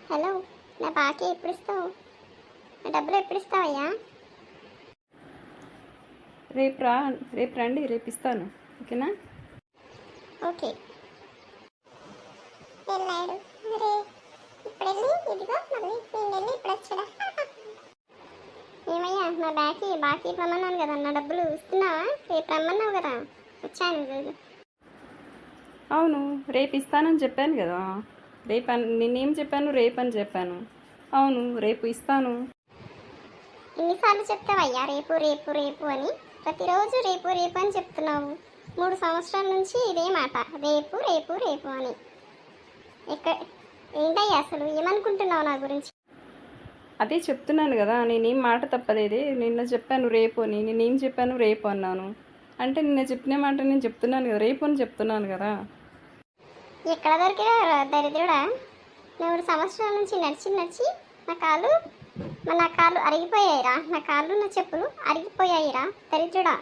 Hello, నా బాకీ ఎప్పుడు ఇస్తావు? నా డబ్బులు ఎప్పుడు ఇస్తావయ్యా? రేపు రండి, రేపు ఇస్తాను. ఓకేనా? ఓకే. వెళ్ళాడు. అరే, ఇప్పుడు వెళ్ళి ఇదిగో మళ్ళీ నేను వెళ్ళి ఇప్పుడు వచ్చాడా? ఏమయ్యా, నా బాకీ రమ్మన్నాను కదా, నా డబ్బులు ఇస్తున్నావా? రేపు రమ్మన్నావు కదా, వచ్చాను ఈరోజు. అవును, రేపు ఇస్తానని చెప్పాను కదా. నేనేం చెప్పాను? రేపు అని చెప్పాను. అవును, రేపు ఇస్తాను. ఎన్నిసార్లు చెప్తావయ్యా రేపు రేపు రేపు అని? ప్రతిరోజు రేపు రేపు అని చెప్తున్నావు. 3 సంవత్సరాల నుంచి ఇదే మాట, రేపు రేపు రేపు అని. ఏంటయ్యా అసలు ఏమనుకుంటున్నావు నా గురించి? అదే చెప్తున్నాను కదా, నేనేం మాట తప్పలేదే. నిన్న చెప్పాను రేపు అని, నేనేం చెప్పాను? రేపు అన్నాను. అంటే నిన్న చెప్పిన మాట నేను చెప్తున్నాను కదా, రేపు అని చెప్తున్నాను కదా. ఎక్కడ దొరికినా దరిద్రుడా? 3 సంవత్సరాల నుంచి నడిచి నడిచి నా కాళ్ళు అరిగిపోయాయిరా. నా చెప్పులు అరిగిపోయాయిరా దరిద్రుడా.